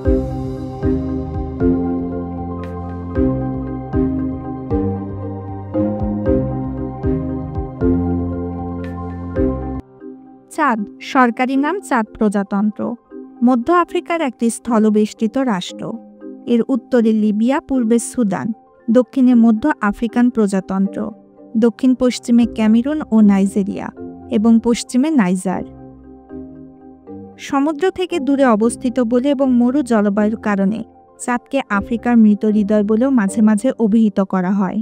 চাদ সরকারি নাম চাদ প্রজাতন্ত্র, মধ্য আফ্রিকার একটি স্থলবেষ্টিত রাষ্ট্র। এর উত্তরে লিবিয়া, পূর্বে সুদান, দক্ষিণে মধ্য আফ্রিকান প্রজাতন্ত্র, দক্ষিণ পশ্চিমে ক্যামেরুন ও নাইজেরিয়া এবং পশ্চিমে নাইজার। সমুদ্র থেকে দূরে অবস্থিত বলে এবং মরু জলবায়ুর কারণে চাদকে আফ্রিকার মৃত হৃদয় বলেও মাঝে মাঝে অভিহিত করা হয়।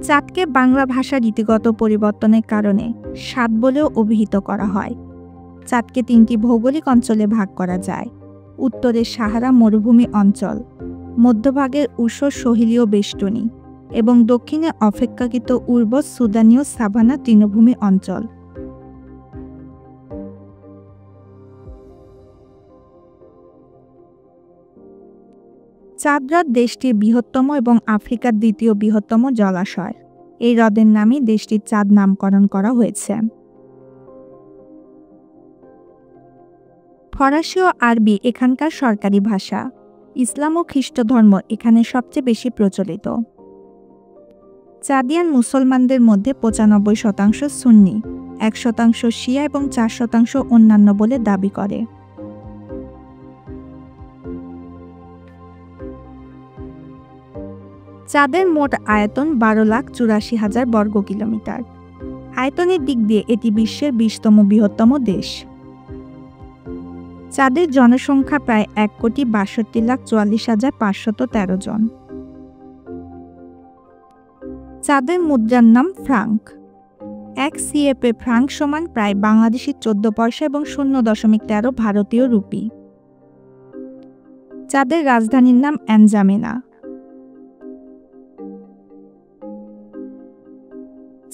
চাদকে বাংলা ভাষার রীতিগত পরিবর্তনের কারণে সাদ বলেও অভিহিত করা হয়। চাদকে তিনটি ভৌগোলিক অঞ্চলে ভাগ করা যায়: উত্তরে সাহারা মরুভূমি অঞ্চল, মধ্যভাগের উষ্ণ সহিলীয় বেষ্টনী এবং দক্ষিণে অপেক্ষাকৃত উর্বর সুদানীয় সাভানা তৃণভূমি অঞ্চল। চাদ হ্রদ দেশটির বৃহত্তম এবং আফ্রিকার দ্বিতীয় বৃহত্তম জলাশয়। এই হ্রদের নামে দেশটির চাদ নামকরণ করা হয়েছে। ফরাসি ও আরবি এখানকার সরকারি ভাষা। ইসলাম ও খ্রিস্ট ধর্ম এখানে সবচেয়ে বেশি প্রচলিত। চাদিয়ান মুসলমানদের মধ্যে ৯৫% সুন্নি, ১% শিয়া এবং ৪% অন্যান্য বলে দাবি করে। চাদের মোট আয়তন ১২,৮৪,০০০ বর্গ কিলোমিটার। আয়তনের দিক দিয়ে এটি বিশ্বের ২০তম বৃহত্তম দেশ। চাদের জনসংখ্যা প্রায় ১,৬২,৪৪,৫১৩ জন। চাদের মুদ্রার নাম ফ্রাঙ্ক। ১ CFA ফ্রাঙ্ক সমান প্রায় বাংলাদেশি ১৪ পয়সা এবং ০.১৩ ভারতীয় রুপি। চাদের রাজধানীর নাম অ্যানজামেনা।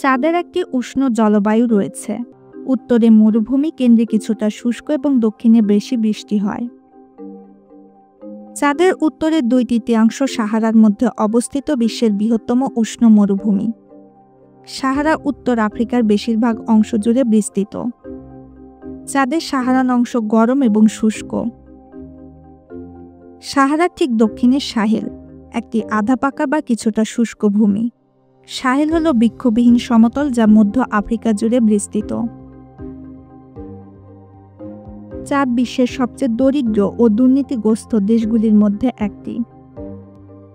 চাদের একটি উষ্ণ জলবায়ু রয়েছে। উত্তরে মরুভূমি, কেন্দ্রে কিছুটা শুষ্ক এবং দক্ষিণে বেশি বৃষ্টি হয়। চাদের উত্তরের ২/৩ সাহারার মধ্যে অবস্থিত বিশ্বের বৃহত্তম উষ্ণ মরুভূমি। সাহারা উত্তর আফ্রিকার বেশিরভাগ অংশ জুড়ে বিস্তৃত। চাদের সাহারান অংশ গরম এবং শুষ্ক। সাহারার ঠিক দক্ষিণে সাহেল, একটি আধা পাকা বা কিছুটা শুষ্ক ভূমি। সাহেল হল বৃক্ষবিহীন সমতল যা মধ্য আফ্রিকা জুড়ে বিস্তৃত। চাদ বিশ্বের সবচেয়ে দরিদ্র ও দুর্নীতিগ্রস্ত দেশগুলির মধ্যে একটি।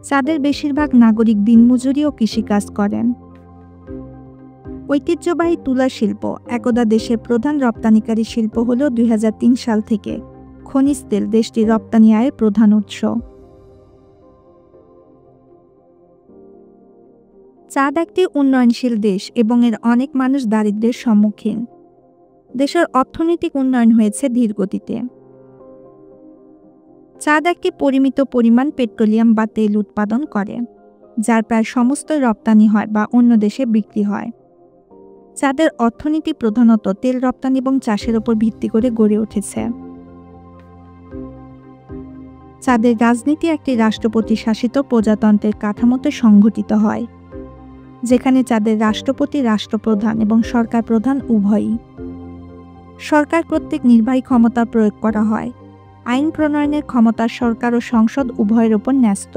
চাদের বেশিরভাগ নাগরিক দিনমজুরি ও কৃষিকাজ করেন। ঐতিহ্যবাহী তুলা শিল্প একদা দেশের প্রধান রপ্তানিকারী শিল্প হলেও ২০০৩ সাল থেকে খনিজ তেল দেশটির রপ্তানি আয়ের প্রধান উৎস। চাদ একটি উন্নয়নশীল দেশ এবং এর অনেক মানুষ দারিদ্র্যের সম্মুখীন। দেশের অর্থনৈতিক উন্নয়ন হয়েছে ধীর গতিতে। চাদ একটি পরিমিত পরিমাণ পেট্রোলিয়াম বা তেল উৎপাদন করে, যার প্রায় সমস্ত রপ্তানি হয় বা অন্য দেশে বিক্রি হয়। চাদের অর্থনীতি প্রধানত তেল রপ্তানি এবং চাষের উপর ভিত্তি করে গড়ে উঠেছে। চাদের রাজনীতি একটি রাষ্ট্রপতি শাসিত প্রজাতন্ত্রের কাঠামোতে সংঘটিত হয়, যেখানে চাদের রাষ্ট্রপতি, রাষ্ট্রপ্রধান এবং সরকার প্রধান উভয়ই। সরকার কর্তৃক নির্বাহী ক্ষমতা প্রয়োগ করা হয়। আইন প্রণয়নের ক্ষমতা সরকার ও সংসদ উভয়ের ওপর ন্যস্ত।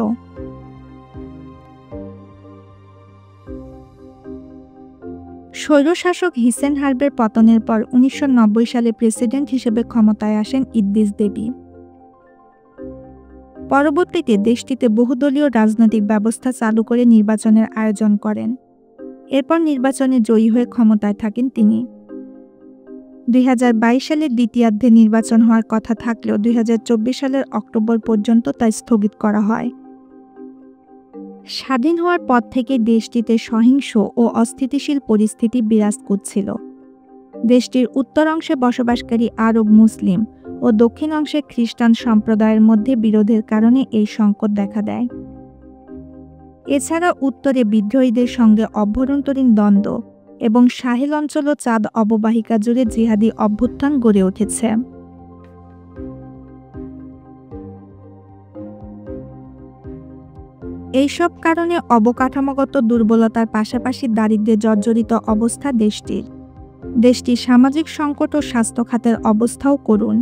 স্বৈরশাসক হিসেন হার্বের পতনের পর ১৯৯০ সালে প্রেসিডেন্ট হিসেবে ক্ষমতায় আসেন ইদ্রিস দেবী। পরবর্তীতে দেশটিতে বহুদলীয় রাজনৈতিক ব্যবস্থা চালু করে নির্বাচনের আয়োজন করেন। এরপর নির্বাচনে জয়ী হয়ে ক্ষমতায় থাকেন তিনি। ২০২২ সালের দ্বিতীয়ার্ধে নির্বাচন হওয়ার কথা থাকলেও ২০২৪ সালের অক্টোবর পর্যন্ত তা স্থগিত করা হয়। স্বাধীন হওয়ার পর থেকে দেশটিতে সহিংস ও অস্থিতিশীল পরিস্থিতি বিরাজ করছিল। দেশটির উত্তর অংশে বসবাসকারী আরব মুসলিম ও দক্ষিণ অংশে খ্রিস্টান সম্প্রদায়ের মধ্যে বিরোধের কারণে এই সংকট দেখা দেয়। এছাড়া উত্তরে বিদ্রোহীদের সঙ্গে অভ্যন্তরীণ দ্বন্দ্ব এবং সাহেল অঞ্চল ও চাদ অববাহিকা জুড়ে জিহাদি অভ্যুত্থান গড়ে উঠেছে। এইসব কারণে অবকাঠামোগত দুর্বলতার পাশাপাশি দারিদ্র্যে জর্জরিত অবস্থা দেশটির। দেশটির সামাজিক সংকট ও স্বাস্থ্য খাতের অবস্থাও করুণ।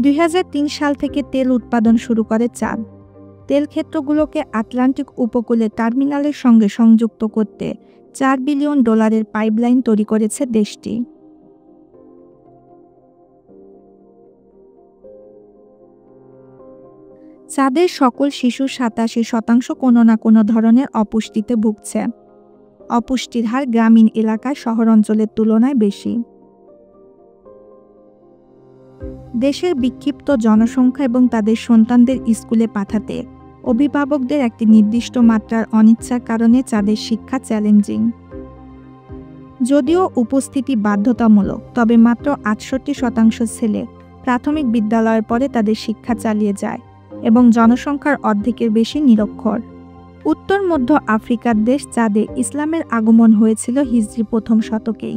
2003 সাল থেকে তেল উৎপাদন শুরু করে চাদ। তেল ক্ষেত্রগুলোকে আটলান্টিক উপকূলে টার্মিনালের সঙ্গে সংযুক্ত করতে $4 বিলিয়ন পাইপলাইন তৈরি করেছে দেশটি। চাঁদের সকল শিশুর 87% কোনো না কোনো ধরনের অপুষ্টিতে ভুগছে। অপুষ্টির হার গ্রামীণ এলাকায় শহর অঞ্চলের তুলনায় বেশি। দেশের বিক্ষিপ্ত জনসংখ্যা এবং তাদের সন্তানদের স্কুলে পাঠাতে অভিভাবকদের একটি নির্দিষ্ট মাত্রার অনিচ্ছার কারণে চাঁদের শিক্ষা চ্যালেঞ্জিং। যদিও উপস্থিতি বাধ্যতামূলক, তবে মাত্র 68% ছেলে প্রাথমিক বিদ্যালয়ের পরে তাদের শিক্ষা চালিয়ে যায় এবং জনসংখ্যার অর্ধেকের বেশি নিরক্ষর। উত্তর মধ্য আফ্রিকার দেশ চাঁদে ইসলামের আগমন হয়েছিল হিজরি প্রথম শতকেই।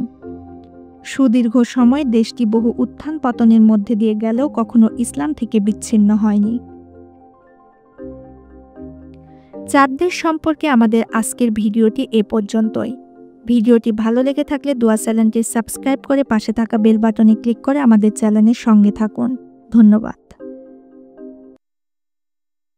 সুদীর্ঘ সময় দেশটি বহু উত্থান পতনের মধ্যে দিয়ে গেলেও কখনো ইসলাম থেকে বিচ্ছিন্ন হয়নি। চাঁদ দেশ সম্পর্কে আমাদের আজকের ভিডিওটি এ পর্যন্তই। ভিডিওটি ভালো লেগে থাকলে দোয়া চ্যানেলটি সাবস্ক্রাইব করে পাশে থাকা বেল বাটনে ক্লিক করে আমাদের চ্যানেলের সঙ্গে থাকুন। ধন্যবাদ।